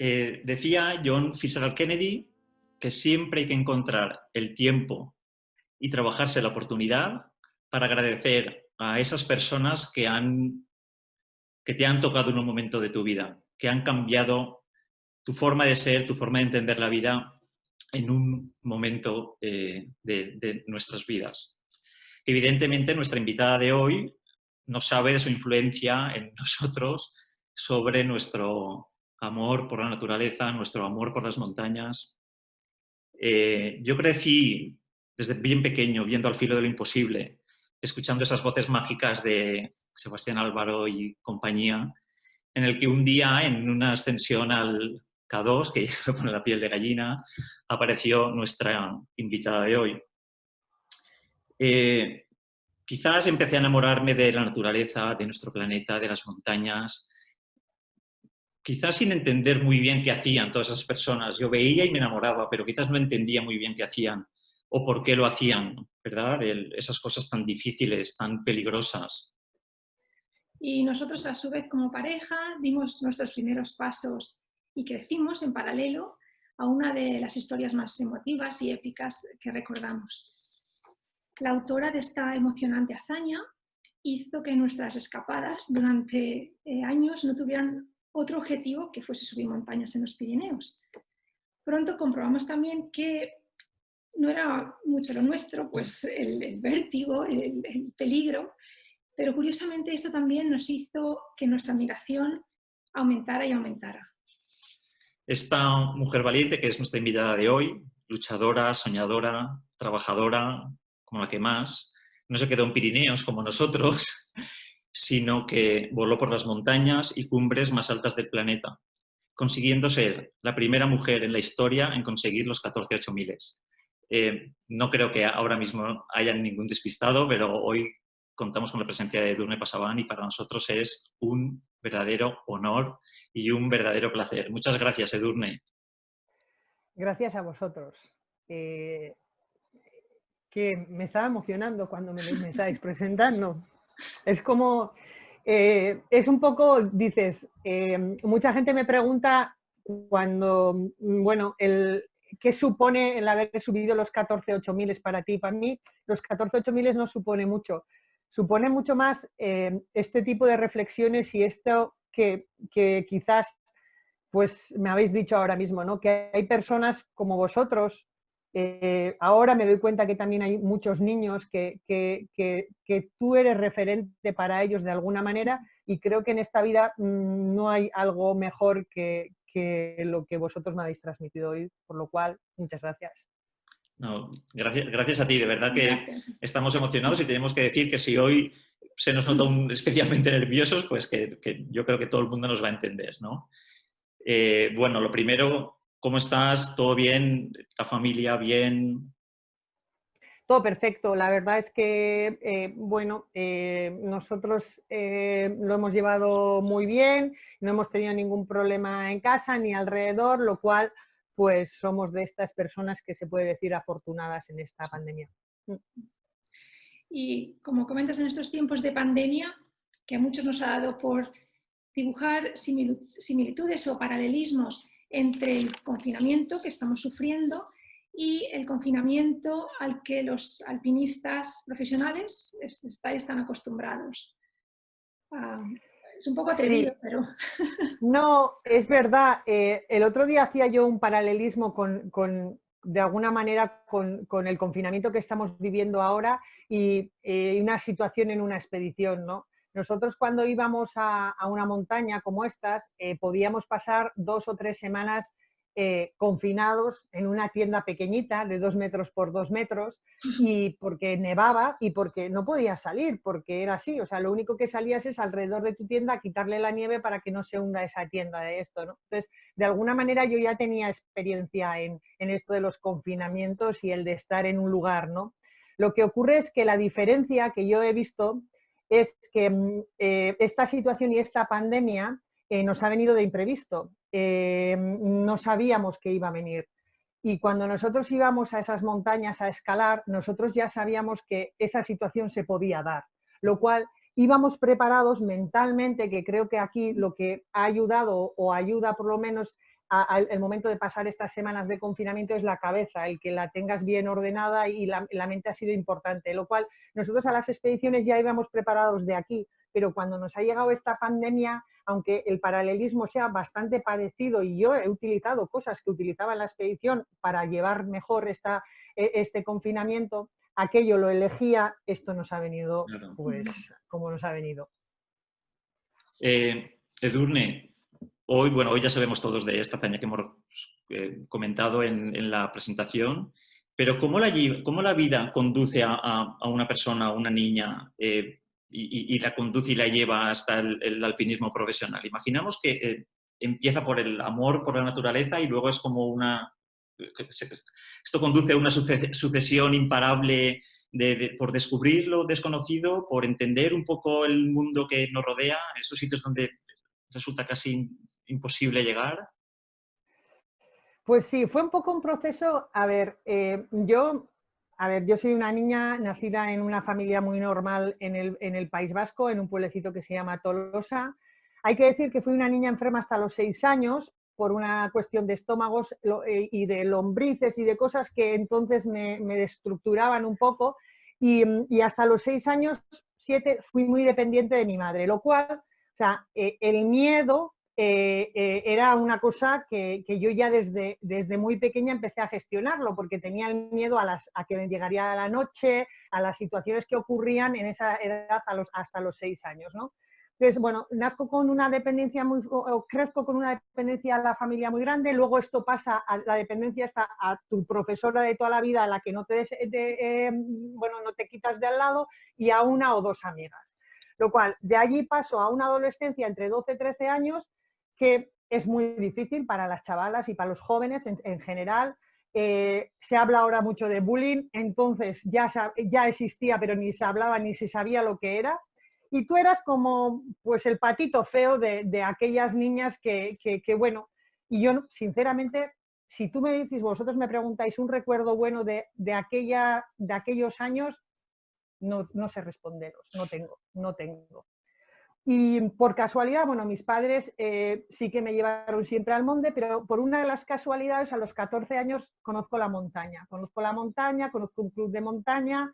Decía John Fitzgerald Kennedy que siempre hay que encontrar el tiempo y trabajarse la oportunidad para agradecer a esas personas que te han tocado en un momento de tu vida, que han cambiado tu forma de ser, tu forma de entender la vida en un momento de nuestras vidas. Evidentemente, nuestra invitada de hoy nos sabe de su influencia en nosotros sobre nuestro amor por la naturaleza, nuestro amor por las montañas. Yo crecí desde bien pequeño viendo Al filo de lo imposible, escuchando esas voces mágicas de Sebastián Álvaro y compañía, en el que un día en una ascensión al K2, que se me pone la piel de gallina, apareció nuestra invitada de hoy. Quizás empecé a enamorarme de la naturaleza, de nuestro planeta, de las montañas, quizás sin entender muy bien qué hacían todas esas personas. Yo veía y me enamoraba, pero quizás no entendía muy bien qué hacían o por qué lo hacían, ¿verdad? Esas cosas tan difíciles, tan peligrosas. Y nosotros, a su vez, como pareja, dimos nuestros primeros pasos y crecimos en paralelo a una de las historias más emotivas y épicas que recordamos. La autora de esta emocionante hazaña hizo que nuestras escapadas durante años no tuvieran otro objetivo que fuese subir montañas en los Pirineos. Pronto comprobamos también que no era mucho lo nuestro, pues el vértigo, el peligro, pero curiosamente esto también nos hizo que nuestra admiración aumentara y aumentara. Esta mujer valiente, que es nuestra invitada de hoy, luchadora, soñadora, trabajadora, como la que más, no se quedó en Pirineos como nosotros, sino que voló por las montañas y cumbres más altas del planeta, consiguiendo ser la primera mujer en la historia en conseguir los 14 8000. No creo que ahora mismo haya ningún despistado, pero hoy contamos con la presencia de Edurne Pasaban y para nosotros es un verdadero honor y un verdadero placer. Muchas gracias, Edurne. Gracias a vosotros. Que me estaba emocionando cuando me estáis presentando. Es como, es un poco, dices, mucha gente me pregunta cuando, bueno, ¿qué supone el haber subido los 14 8000 para ti? Para mí, los 14 8000 no supone mucho. Supone mucho más este tipo de reflexiones y esto que quizás, pues me habéis dicho ahora mismo, ¿no? Que hay personas como vosotros. Ahora me doy cuenta que también hay muchos niños que tú eres referente para ellos de alguna manera y creo que en esta vida no hay algo mejor que lo que vosotros me habéis transmitido hoy, por lo cual, muchas gracias. No, gracias a ti, de verdad que Gracias. estamos emocionados y tenemos que decir que si hoy se nos nota especialmente nerviosos, pues que yo creo que todo el mundo nos va a entender, ¿no? Bueno, lo primero, ¿cómo estás? ¿Todo bien? ¿La familia bien? Todo perfecto. La verdad es que, bueno, nosotros lo hemos llevado muy bien, no hemos tenido ningún problema en casa ni alrededor, lo cual, pues somos de estas personas que se puede decir afortunadas en esta pandemia. Y como comentas, en estos tiempos de pandemia, que a muchos nos ha dado por dibujar similitudes o paralelismos entre el confinamiento que estamos sufriendo y el confinamiento al que los alpinistas profesionales están acostumbrados. Es un poco atrevido, Sí. pero... No, es verdad. El otro día hacía yo un paralelismo de alguna manera con el confinamiento que estamos viviendo ahora y una situación en una expedición, ¿no? Nosotros cuando íbamos a una montaña como estas podíamos pasar 2 o 3 semanas confinados en una tienda pequeñita de 2 metros por 2 metros y porque nevaba y porque no podías salir, porque era así, o sea, lo único que salías es alrededor de tu tienda a quitarle la nieve para que no se hunda esa tienda de esto, ¿no? Entonces, de alguna manera yo ya tenía experiencia en esto de los confinamientos y el de estar en un lugar, ¿no? Lo que ocurre es que la diferencia que yo he visto es que esta situación y esta pandemia nos ha venido de imprevisto. No sabíamos que iba a venir. Y cuando nosotros íbamos a esas montañas a escalar, nosotros ya sabíamos que esa situación se podía dar, lo cual íbamos preparados mentalmente, que creo que aquí lo que ha ayudado o ayuda por lo menos el momento de pasar estas semanas de confinamiento es la cabeza, el que la tengas bien ordenada, y la mente ha sido importante, lo cual nosotros a las expediciones ya íbamos preparados de aquí, pero cuando nos ha llegado esta pandemia, aunque el paralelismo sea bastante parecido y yo he utilizado cosas que utilizaba en la expedición para llevar mejor este confinamiento, aquello lo elegía, esto nos ha venido pues como nos ha venido. Edurne, hoy ya sabemos todos de esta hazaña que hemos comentado en la presentación, pero ¿cómo la vida conduce a una persona, a una niña, y la conduce y la lleva hasta el alpinismo profesional? Imaginamos que empieza por el amor por la naturaleza y luego es como esto conduce a una sucesión imparable por descubrir lo desconocido, por entender un poco el mundo que nos rodea, esos sitios donde resulta casi imposible llegar. Pues sí, fue un poco un proceso. A ver, yo soy una niña nacida en una familia muy normal en el País Vasco, en un pueblecito que se llama Tolosa. Hay que decir que fui una niña enferma hasta los 6 años por una cuestión de estómagos y de lombrices y de cosas que entonces me destructuraban un poco, y hasta los 6 años, 7, fui muy dependiente de mi madre, lo cual, o sea, el miedo era una cosa que yo ya desde muy pequeña empecé a gestionarlo, porque tenía el miedo a que me llegaría la noche, a las situaciones que ocurrían en esa edad hasta los 6 años, ¿no? Entonces, bueno, nazco con una dependencia crezco con una dependencia a la familia muy grande, luego esto pasa a la dependencia a tu profesora de toda la vida, a la que no te quitas de al lado, y a una o dos amigas. Lo cual, de allí paso a una adolescencia entre 12 y 13 años, que es muy difícil para las chavalas y para los jóvenes en general. Se habla ahora mucho de bullying, entonces ya existía, pero ni se hablaba ni se sabía lo que era. Y tú eras como pues el patito feo de aquellas niñas que bueno, y yo sinceramente, si tú me decís, vosotros me preguntáis un recuerdo bueno de aquellos años, no sé responderos, no tengo. Y por casualidad, bueno, mis padres sí que me llevaron siempre al monte, pero por una de las casualidades, a los 14 años conozco la montaña, conozco un club de montaña,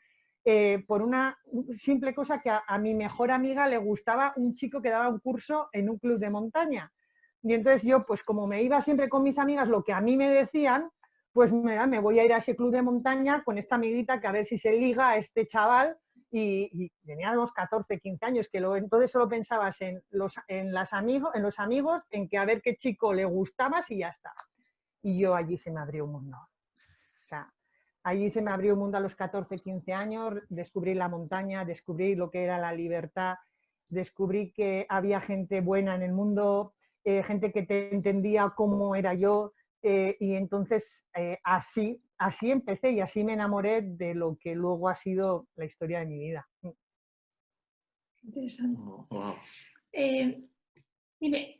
por una simple cosa que a mi mejor amiga le gustaba un chico que daba un curso en un club de montaña. Y entonces yo, pues como me iba siempre con mis amigas lo que a mí me decían, pues me voy a ir a ese club de montaña con esta amiguita que a ver si se liga a este chaval. Y teníamos 14, 15 años, que entonces solo pensabas en los amigos, en que a ver qué chico le gustabas y ya está. Y yo allí se me abrió un mundo. O sea, allí se me abrió un mundo a los 14, 15 años, descubrí la montaña, descubrí lo que era la libertad, descubrí que había gente buena en el mundo, gente que te entendía cómo era yo, y entonces así empecé y así me enamoré de lo que luego ha sido la historia de mi vida. Interesante. Wow. Dime,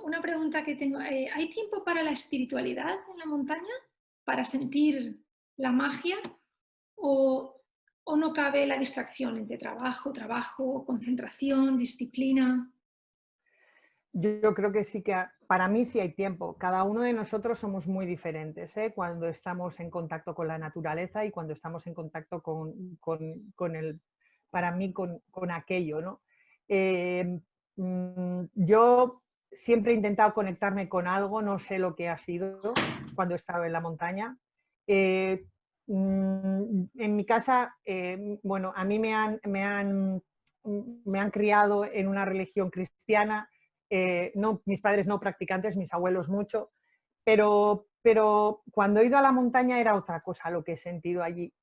una pregunta que tengo. ¿Hay tiempo para la espiritualidad en la montaña? ¿Para sentir la magia? ¿O no cabe la distracción entre trabajo, concentración, disciplina? Yo creo que sí, que para mí sí hay tiempo. Cada uno de nosotros somos muy diferentes, ¿eh? Cuando estamos en contacto con la naturaleza y cuando estamos en contacto para mí, con aquello, ¿no? Yo siempre he intentado conectarme con algo, no sé lo que ha sido cuando he estado en la montaña. En mi casa, bueno, a mí me han criado en una religión cristiana. No, mis padres no practicantes, mis abuelos mucho, pero cuando he ido a la montaña era otra cosa lo que he sentido allí.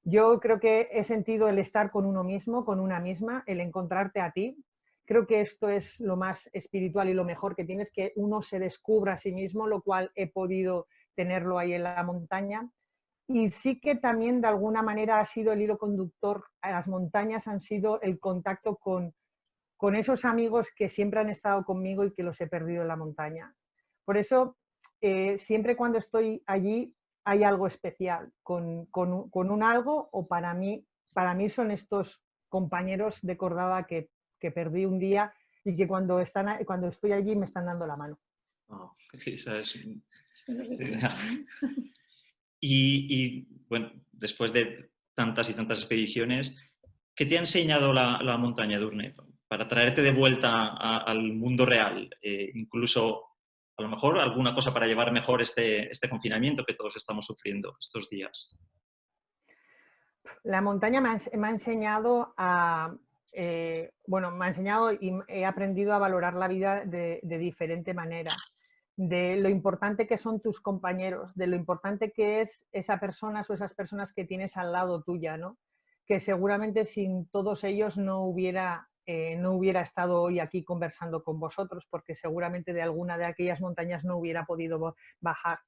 Yo creo que he sentido el estar con uno mismo, con una misma, el encontrarte a ti. Creo que esto es lo más espiritual y lo mejor que tienes, que uno se descubra a sí mismo, lo cual he podido tenerlo ahí en la montaña. Y sí que también de alguna manera ha sido el hilo conductor a las montañas, han sido el contacto con esos amigos que siempre han estado conmigo y que los he perdido en la montaña. Por eso, siempre cuando estoy allí hay algo especial, con un algo, o para mí son estos compañeros de Cordada que perdí un día y que cuando estoy allí me están dando la mano. Oh, esa es... Los de 30, ¿no? Bueno, después de tantas y tantas expediciones, ¿qué te ha enseñado la montaña, Edurne, para traerte de vuelta al mundo real? Incluso, a lo mejor, alguna cosa para llevar mejor este confinamiento que todos estamos sufriendo estos días. La montaña me ha enseñado bueno, me ha enseñado y he aprendido a valorar la vida de diferente manera, de lo importante que son tus compañeros, de lo importante que es esa persona o esas personas que tienes al lado tuya, ¿no? Que seguramente sin todos ellos no hubiera estado hoy aquí conversando con vosotros, porque seguramente de alguna de aquellas montañas no hubiera podido bajar.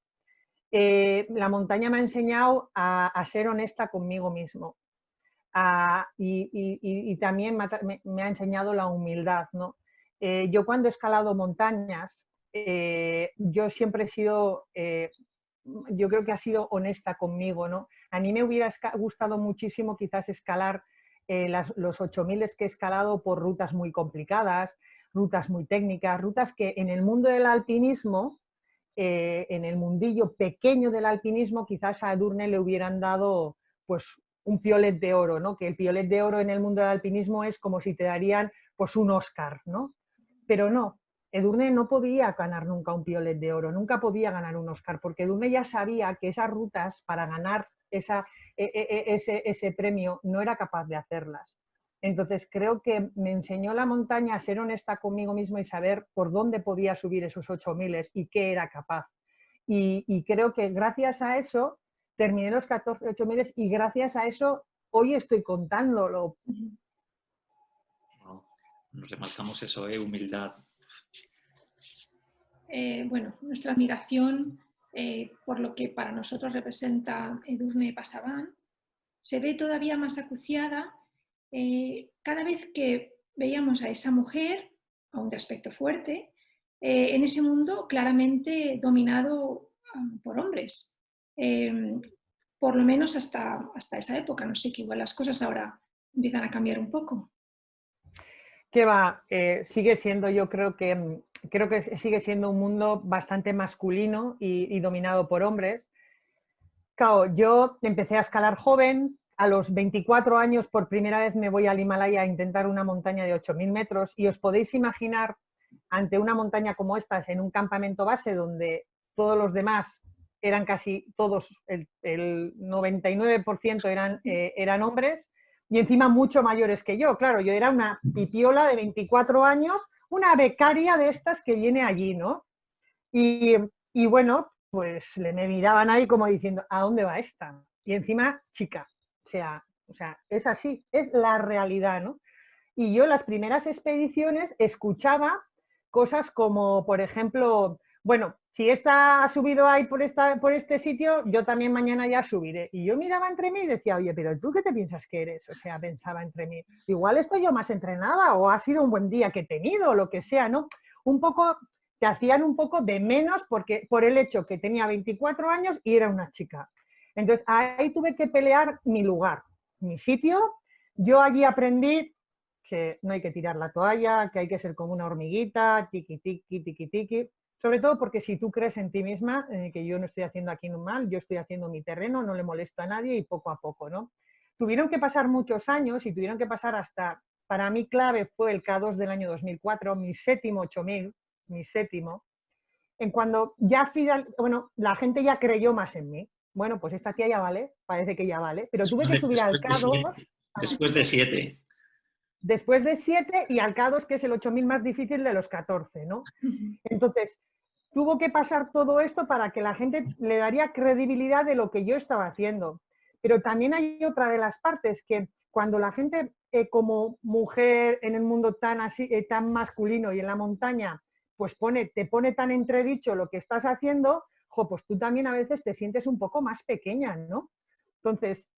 La montaña me ha enseñado a ser honesta conmigo mismo. Y también me ha enseñado la humildad, ¿no? Yo cuando he escalado montañas, yo siempre he sido, yo creo que ha sido honesta conmigo, ¿no? A mí me hubiera gustado muchísimo quizás escalar los 8000 que he escalado por rutas muy complicadas, rutas muy técnicas, rutas que en el mundo del alpinismo, en el mundillo pequeño del alpinismo, quizás a Edurne le hubieran dado pues un piolet de oro, ¿no? Que el piolet de oro en el mundo del alpinismo es como si te darían pues un Oscar, ¿no? Pero no, Edurne no podía ganar nunca un piolet de oro, nunca podía ganar un Oscar, porque Edurne ya sabía que esas rutas para ganar ese premio no era capaz de hacerlas. Entonces creo que me enseñó la montaña a ser honesta conmigo mismo y saber por dónde podía subir esos 8000 y qué era capaz. Y creo que gracias a eso terminé los 14 8000 y gracias a eso hoy estoy contándolo. Wow. Nos remarcamos eso, humildad. Bueno, nuestra admiración por lo que para nosotros representa Edurne Pasaban se ve todavía más acuciada cada vez que veíamos a esa mujer, aún de aspecto fuerte, en ese mundo claramente dominado por hombres. Por lo menos hasta esa época. No sé, que igual las cosas ahora empiezan a cambiar un poco. Que va, sigue siendo, yo creo que sigue siendo un mundo bastante masculino y dominado por hombres. Claro, yo empecé a escalar joven, a los 24 años por primera vez me voy al Himalaya a intentar una montaña de 8000 metros y os podéis imaginar ante una montaña como esta, en un campamento base donde todos los demás eran casi todos, el 99% eran hombres y encima mucho mayores que yo. Claro, yo era una pipiola de 24 años, una becaria de estas que viene allí, ¿no? Y bueno, pues me miraban ahí como diciendo, ¿a dónde va esta? Y encima, chica, o sea, es así, es la realidad, ¿no? Y yo en las primeras expediciones escuchaba cosas como, por ejemplo, bueno, si esta ha subido ahí por este sitio, yo también mañana ya subiré. Y yo miraba entre mí y decía, oye, pero ¿tú qué te piensas que eres? O sea, pensaba entre mí, igual estoy yo más entrenada o ha sido un buen día que he tenido o lo que sea, ¿no? Un poco, te hacían un poco de menos por el hecho que tenía 24 años y era una chica. Entonces ahí tuve que pelear mi lugar, mi sitio. Yo allí aprendí que no hay que tirar la toalla, que hay que ser como una hormiguita, tiqui, tiqui, tiqui, tiqui. Sobre todo porque si tú crees en ti misma, que yo no estoy haciendo aquí mal, yo estoy haciendo mi terreno, no le molesto a nadie y poco a poco, ¿no? Tuvieron que pasar muchos años y tuvieron que pasar hasta, para mí clave fue el K2 del año 2004, mi séptimo 8000, mi séptimo, en cuando ya, bueno, la gente ya creyó más en mí. Bueno, pues esta tía ya vale, parece que ya vale, pero tuve que subir al K2. Después de 7. Después de 7 y al K2, que es el 8000 más difícil de los 14, ¿no? Entonces, tuvo que pasar todo esto para que la gente le daría credibilidad de lo que yo estaba haciendo. Pero también hay otra de las partes, que cuando la gente como mujer en el mundo tan, así, tan masculino y en la montaña, pues te pone tan entredicho lo que estás haciendo, pues tú también a veces te sientes un poco más pequeña, ¿no? Entonces,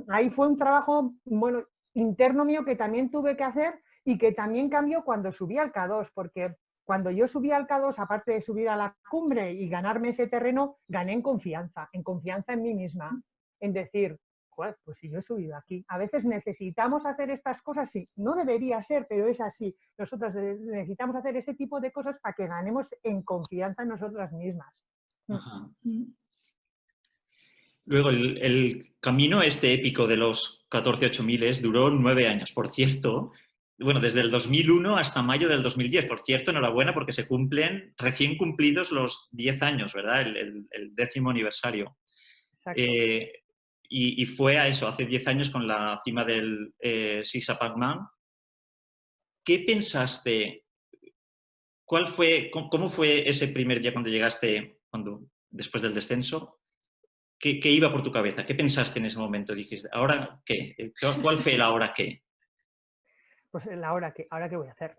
ahí fue un trabajo, bueno, interno mío que también tuve que hacer y que también cambió cuando subí al K2, porque cuando yo subí al K2, aparte de subir a la cumbre y ganarme ese terreno, gané en confianza en mí misma, en decir, joder, pues si yo he subido aquí. A veces necesitamos hacer estas cosas, sí, no debería ser, pero es así. Nosotras necesitamos hacer ese tipo de cosas para que ganemos en confianza en nosotras mismas. Ajá. Mm. Luego, el camino este épico de los 14.000 duró 9 años. Por cierto, bueno, desde el 2001 hasta mayo del 2010. Por cierto, enhorabuena porque se cumplen recién cumplidos los 10 años, ¿verdad? El 10º aniversario. Exacto. Y fue a eso, hace 10 años con la cima del Sisapagman. ¿Qué pensaste? ¿Cómo fue ese primer día cuando llegaste, después del descenso? ¿Qué iba por tu cabeza? ¿Qué pensaste en ese momento? Dijiste, ¿ahora qué? ¿Cuál fue el ahora qué? Pues ahora qué voy a hacer.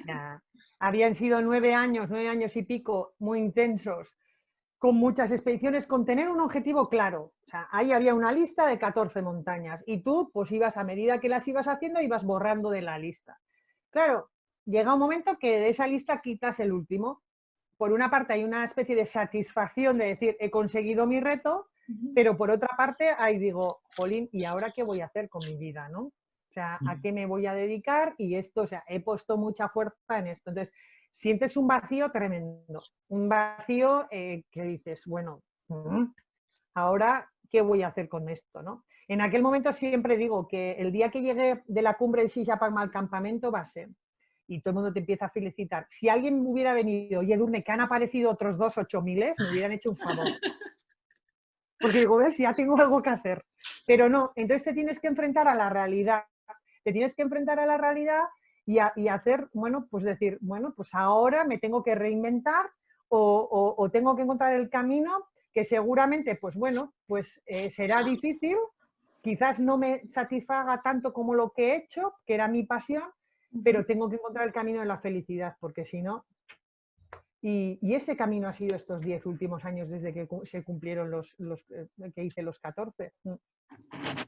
Ya, habían sido 9 años y pico muy intensos, con muchas expediciones, con tener un objetivo claro. O sea, ahí había una lista de 14 montañas y tú, pues ibas, a medida que las ibas haciendo, ibas borrando de la lista. Claro, llega un momento que de esa lista quitas el último. Por una parte hay una especie de satisfacción de decir, he conseguido mi reto, pero por otra parte ahí digo, jolín, ¿y ahora qué voy a hacer con mi vida, no? O sea, ¿a qué me voy a dedicar? Y esto, o sea, he puesto mucha fuerza en esto. Entonces, sientes un vacío tremendo, un vacío que dices, bueno, ahora, ¿qué voy a hacer con esto, no? En aquel momento siempre digo que el día que llegue de la cumbre de Sisapagma al campamento va a ser, y todo el mundo te empieza a felicitar. Si alguien me hubiera venido, oye, Edurne, que han aparecido otros 2 8.000, me hubieran hecho un favor. Porque digo, ves, ya tengo algo que hacer. Pero no, entonces te tienes que enfrentar a la realidad. Te tienes que enfrentar a la realidad y hacer, bueno, pues decir, bueno, pues ahora me tengo que reinventar o tengo que encontrar el camino que seguramente, pues bueno, pues será difícil, quizás no me satisfaga tanto como lo que he hecho, que era mi pasión, pero tengo que encontrar el camino de la felicidad, porque si no... Y ese camino ha sido estos 10 últimos años desde que se cumplieron que hice los 14.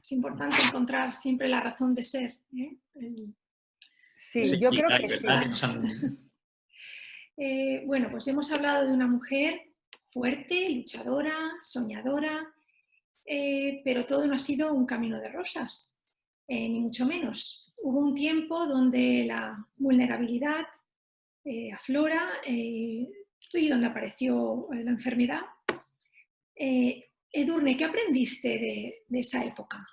Es importante encontrar siempre la razón de ser. Sí, yo creo que ¿verdad? sí. Bueno, pues hemos hablado de una mujer fuerte, luchadora, soñadora, pero todo no ha sido un camino de rosas, ni mucho menos. Hubo un tiempo donde la vulnerabilidad aflora y donde apareció la enfermedad. Edurne, ¿qué aprendiste de esa época?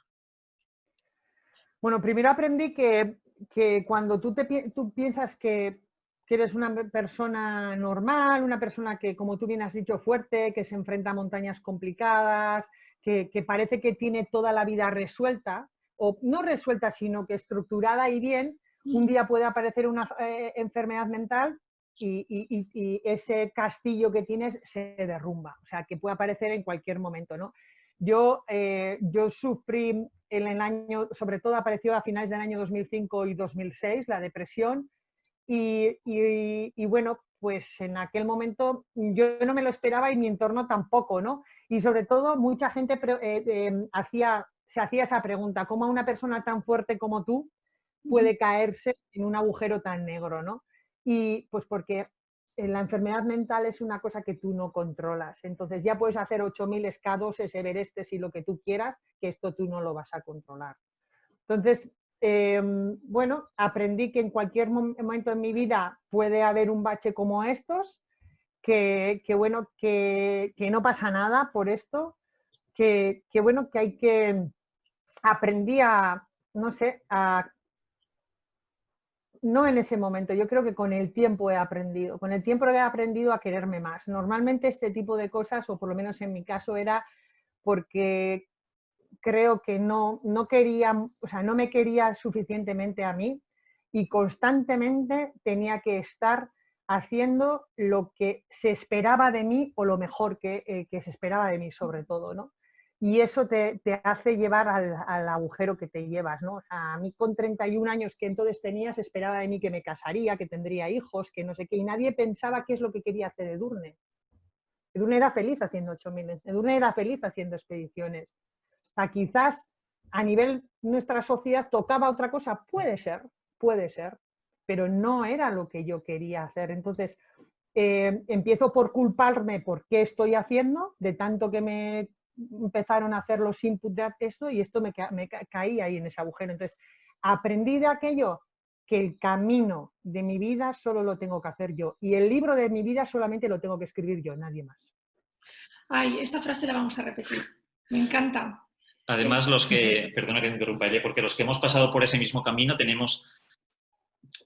Bueno, primero aprendí que cuando tú piensas que eres una persona normal, una persona que, como tú bien has dicho, fuerte, que se enfrenta a montañas complicadas, que parece que tiene toda la vida resuelta, o no resuelta, sino que estructurada y bien, un día puede aparecer una enfermedad mental y ese castillo que tienes se derrumba. O sea, que puede aparecer en cualquier momento, ¿no? Yo sufrí en el año, sobre todo apareció a finales del año 2005 y 2006, la depresión, y bueno, pues en aquel momento yo no me lo esperaba y mi entorno tampoco, ¿no? Y sobre todo mucha gente se hacía esa pregunta, ¿cómo una persona tan fuerte como tú puede caerse en un agujero tan negro, ¿no? Y pues porque la enfermedad mental es una cosa que tú no controlas. Entonces ya puedes hacer 8.000 K2, Everestes y lo que tú quieras, que esto tú no lo vas a controlar. Entonces, bueno, aprendí que en cualquier momento en mi vida puede haber un bache como estos, bueno, que no pasa nada por esto, bueno, que hay que... Aprendí a, no sé, no en ese momento, yo creo que con el tiempo he aprendido a quererme más. Normalmente este tipo de cosas, o por lo menos en mi caso, era porque creo que no quería, o sea, no me quería suficientemente a mí y constantemente tenía que estar haciendo lo que se esperaba de mí o lo mejor que se esperaba de mí sobre todo, ¿no? Y eso te hace llevar al agujero que te llevas, ¿no? O sea, a mí con 31 años que entonces tenía, se esperaba de mí que me casaría, que tendría hijos, que no sé qué, y nadie pensaba qué es lo que quería hacer Edurne. Edurne era feliz haciendo 8.000, Edurne era feliz haciendo expediciones. O sea, quizás a nivel nuestra sociedad tocaba otra cosa, puede ser, pero no era lo que yo quería hacer. Entonces, empiezo por culparme por qué estoy haciendo, de tanto que me empezaron a hacer los inputs de eso y esto me caí ahí en ese agujero. Entonces, aprendí de aquello que el camino de mi vida solo lo tengo que hacer yo y el libro de mi vida solamente lo tengo que escribir yo, nadie más. Ay, esa frase la vamos a repetir. Me encanta. Además, perdona que te interrumpa, Elia, porque los que hemos pasado por ese mismo camino tenemos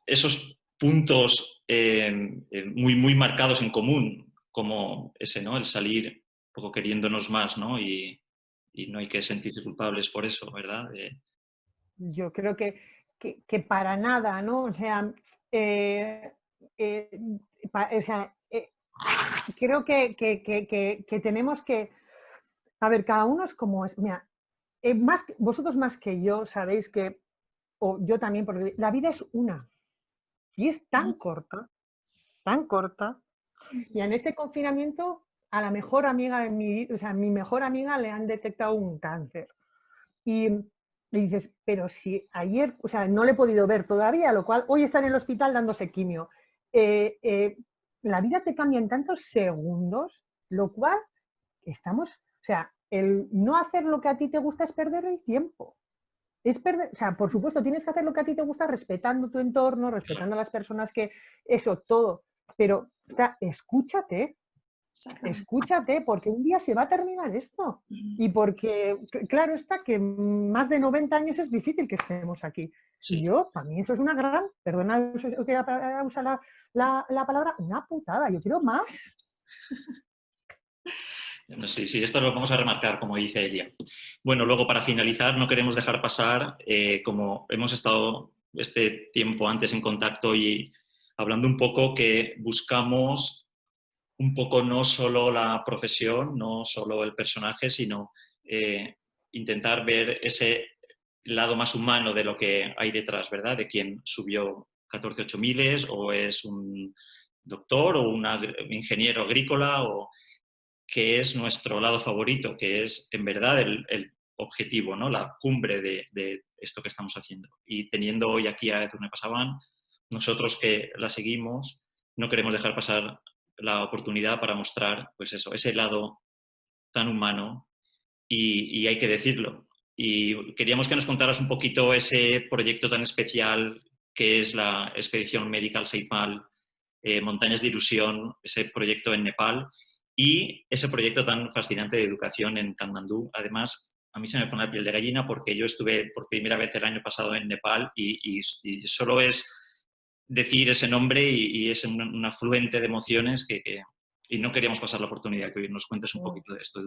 esos puntos muy, muy marcados en común, como ese, ¿no? El salir un poco queriéndonos más, ¿no? Y no hay que sentirse culpables por eso, ¿verdad? Yo creo que para nada, ¿no? O sea, creo que tenemos que... A ver, cada uno es como es. Mira, vosotros más que yo sabéis que, o yo también, porque la vida es una. Y es tan corta, y en este confinamiento a la mejor amiga de mi mejor amiga le han detectado un cáncer. Y dices, pero si ayer, o sea, no le he podido ver todavía, lo cual hoy está en el hospital dándose quimio. La vida te cambia en tantos segundos, lo cual estamos, o sea, el no hacer lo que a ti te gusta es perder el tiempo. Es perder, o sea, por supuesto, tienes que hacer lo que a ti te gusta respetando tu entorno, respetando a las personas que, eso, todo. Pero escúchate, porque un día se va a terminar esto. Y porque, claro está, que más de 90 años es difícil que estemos aquí. Sí. Y para mí eso es una gran, perdona que usa la palabra, una putada. Yo quiero más. Sí, esto lo vamos a remarcar, como dice Elia. Bueno, luego para finalizar, no queremos dejar pasar, como hemos estado este tiempo antes en contacto y hablando un poco, que buscamos un poco no solo la profesión, no solo el personaje, sino intentar ver ese lado más humano de lo que hay detrás, ¿verdad? De quien subió 14.8000 o es un doctor o un ingeniero agrícola o que es nuestro lado favorito, que es en verdad el objetivo, ¿no? La cumbre de esto que estamos haciendo. Y teniendo hoy aquí a Edurne Pasaban, nosotros que la seguimos, no queremos dejar pasar la oportunidad para mostrar, pues eso, ese lado tan humano y hay que decirlo. Y queríamos que nos contaras un poquito ese proyecto tan especial que es la expedición Medical Seipal, Montañas de Ilusión, ese proyecto en Nepal, y ese proyecto tan fascinante de educación en Katmandú. Además, a mí se me pone la piel de gallina porque yo estuve por primera vez el año pasado en Nepal y solo es decir ese nombre y es un afluente de emociones y no queríamos pasar la oportunidad que hoy nos cuentes un poquito de esto.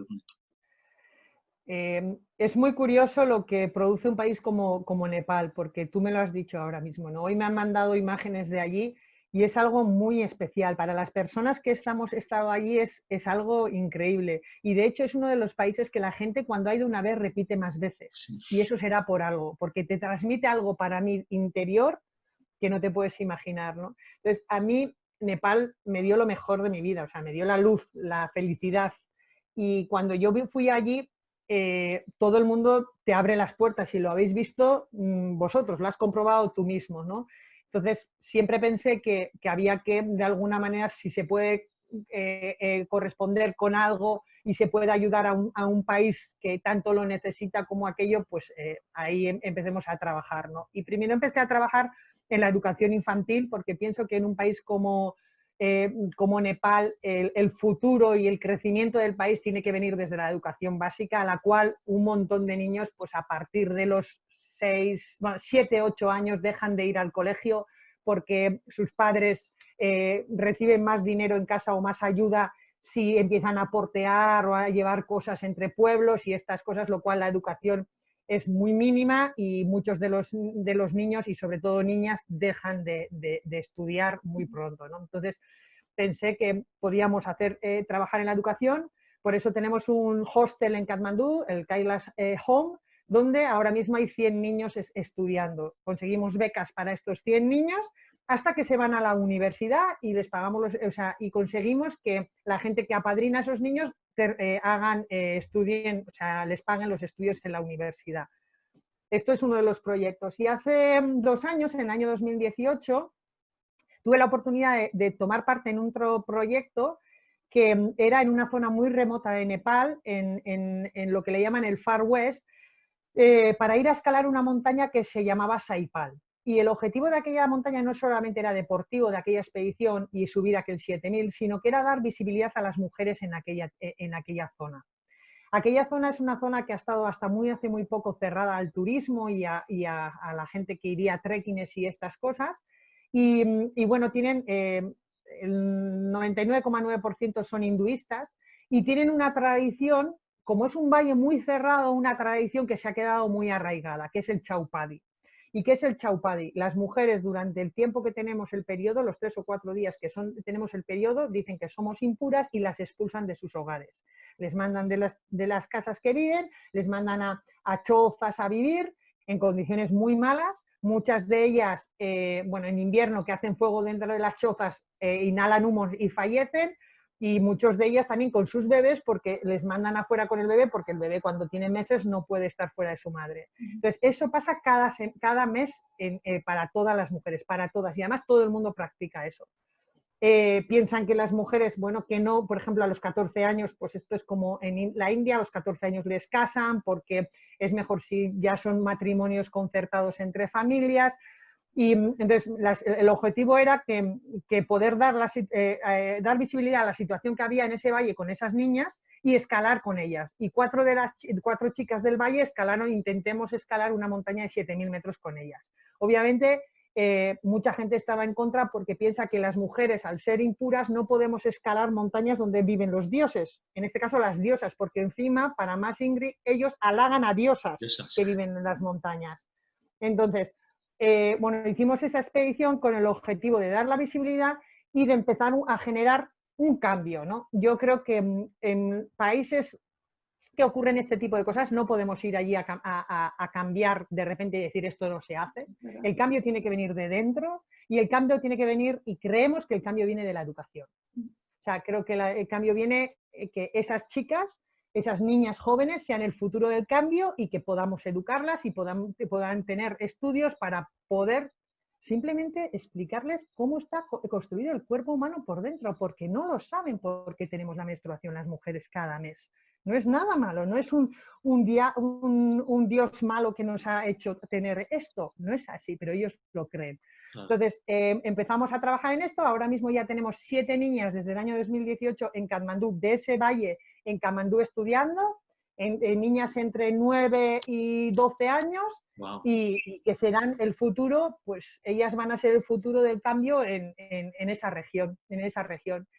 Es muy curioso lo que produce un país como Nepal, porque tú me lo has dicho ahora mismo, ¿no? Hoy me han mandado imágenes de allí y es algo muy especial. Para las personas que hemos estado allí es algo increíble. Y de hecho es uno de los países que la gente cuando ha ido una vez repite más veces. Sí. Y eso será por algo, porque te transmite algo para mí interior que no te puedes imaginar, ¿no? Entonces, a mí Nepal me dio lo mejor de mi vida, o sea, me dio la luz, la felicidad. Y cuando yo fui allí, todo el mundo te abre las puertas y lo habéis visto vosotros, lo has comprobado tú mismo, ¿no? Entonces, siempre pensé que había que, de alguna manera, si se puede corresponder con algo y se puede ayudar a un país que tanto lo necesita como aquello, pues ahí empecemos a trabajar, ¿no? Y primero empecé a trabajar en la educación infantil porque pienso que en un país como Nepal, el futuro y el crecimiento del país tiene que venir desde la educación básica, a la cual un montón de niños, pues a partir de los 7, 8 años dejan de ir al colegio porque sus padres reciben más dinero en casa o más ayuda si empiezan a portear o a llevar cosas entre pueblos y estas cosas, lo cual la educación es muy mínima y muchos de los niños y sobre todo niñas dejan de estudiar muy pronto, ¿no? Entonces pensé que podíamos trabajar en la educación, por eso tenemos un hostel en Katmandú, el Kailash Home, donde ahora mismo hay 100 niños estudiando. Conseguimos becas para estos 100 niños hasta que se van a la universidad y les pagamos y conseguimos que la gente que apadrina a esos niños estudien, o sea, les paguen los estudios en la universidad. Esto es uno de los proyectos. Y hace 2 años, en el año 2018, tuve la oportunidad de tomar parte en otro proyecto que era en una zona muy remota de Nepal, en lo que le llaman el Far West, para ir a escalar una montaña que se llamaba Saipal. Y el objetivo de aquella montaña no solamente era deportivo, de aquella expedición y subir aquel 7000, sino que era dar visibilidad a las mujeres en aquella zona. Aquella zona es una zona que ha estado hasta hace muy poco cerrada al turismo y a la gente que iría a trekkings y estas cosas. Y bueno, tienen el 99,9% son hinduistas y tienen una tradición, como es un valle muy cerrado, una tradición que se ha quedado muy arraigada, que es el Chaupadi. ¿Y qué es el Chaupadi? Las mujeres durante el tiempo que tenemos el periodo, los 3 o 4 días que tenemos el periodo, dicen que somos impuras y las expulsan de sus hogares. Les mandan de las casas que viven, les mandan a chozas a vivir en condiciones muy malas. Muchas de ellas, bueno, en invierno que hacen fuego dentro de las chozas, inhalan humos y fallecen. Y muchos de ellas también con sus bebés porque les mandan afuera con el bebé porque el bebé cuando tiene meses no puede estar fuera de su madre. Entonces eso pasa cada mes para todas las mujeres, para todas. Y además todo el mundo practica eso. Piensan que las mujeres, bueno, que no, por ejemplo, a los 14 años, pues esto es como en la India, a los 14 años les casan porque es mejor si ya son matrimonios concertados entre familias. Y entonces el objetivo era que poder dar visibilidad a la situación que había en ese valle con esas niñas y escalar con ellas. Y 4 chicas del valle intentemos escalar una montaña de 7000 metros con ellas. Obviamente mucha gente estaba en contra porque piensa que las mujeres, al ser impuras, no podemos escalar montañas donde viven los dioses, en este caso las diosas, porque encima, para más Ingrid, ellos halagan a diosas que viven en las montañas. Entonces, bueno, hicimos esa expedición con el objetivo de dar la visibilidad y de empezar a generar un cambio, ¿no? Yo creo que en países que ocurren este tipo de cosas no podemos ir allí a cambiar de repente y decir esto no se hace. El cambio tiene que venir de dentro y el cambio tiene que venir, y creemos que el cambio viene de la educación. O sea, creo que el cambio viene que esas chicas, esas niñas jóvenes sean el futuro del cambio y que podamos educarlas y puedan tener estudios para poder simplemente explicarles cómo está construido el cuerpo humano por dentro, porque no lo saben porque tenemos la menstruación las mujeres cada mes. No es nada malo, no es un dios malo que nos ha hecho tener esto, no es así, pero ellos lo creen. Entonces, empezamos a trabajar en esto, ahora mismo ya tenemos 7 niñas desde el año 2018 en Katmandú, de ese valle en Katmandú estudiando, en niñas entre 9 y 12 años, wow. y que serán el futuro, pues ellas van a ser el futuro del cambio en esa región,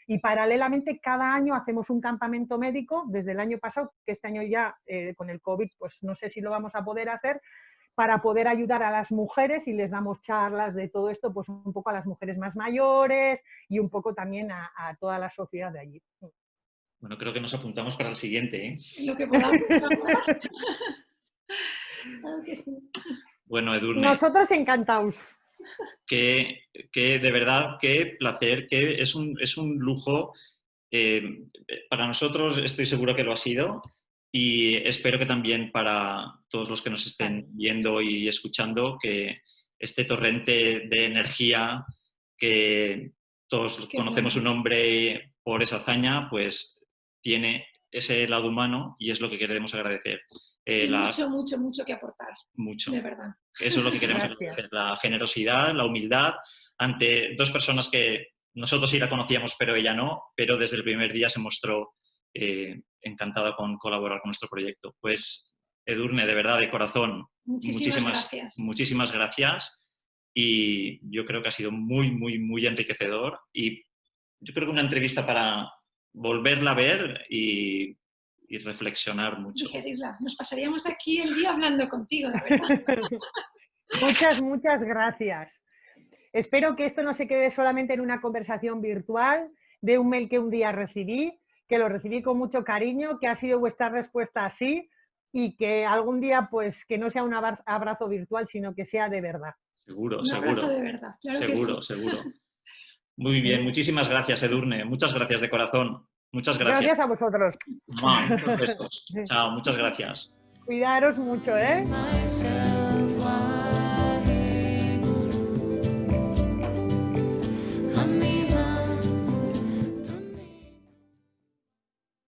Y paralelamente cada año hacemos un campamento médico, desde el año pasado, que este año ya con el COVID, pues no sé si lo vamos a poder hacer, para poder ayudar a las mujeres, y les damos charlas de todo esto, pues un poco a las mujeres más mayores y un poco también a toda la sociedad de allí. Bueno, creo que nos apuntamos para el siguiente, ¿eh? Lo que podamos. Claro que sí. Bueno, Edurne. Nosotros encantados. Que de verdad, qué placer, que es un lujo. Para nosotros estoy seguro que lo ha sido. Y espero que también para todos los que nos estén viendo y escuchando, que este torrente de energía, que todos conocemos su nombre por esa hazaña, pues tiene ese lado humano y es lo que queremos agradecer. Mucho que aportar. Mucho. De verdad. Eso es lo que queremos agradecer. La generosidad, la humildad ante 2 personas que nosotros sí la conocíamos, pero ella no, pero desde el primer día se mostró encantada con colaborar con nuestro proyecto. Pues, Edurne, de verdad, de corazón, muchísimas gracias. Y yo creo que ha sido muy, muy, muy enriquecedor. Y yo creo que una entrevista para volverla a ver y reflexionar mucho. Digerirla. Nos pasaríamos aquí el día hablando contigo, la verdad. Muchas gracias. Espero que esto no se quede solamente en una conversación virtual de un mail que un día recibí, que lo recibí con mucho cariño, que ha sido vuestra respuesta así, y que algún día, pues, que no sea un abrazo virtual, sino que sea de verdad. Seguro. Un abrazo de verdad, claro seguro, que sí. Seguro. Muy bien, muchísimas gracias, Edurne. Muchas gracias de corazón. Muchas gracias. Gracias a vosotros. Muchos besos. Chao, muchas gracias. Cuidaros mucho, ¿eh?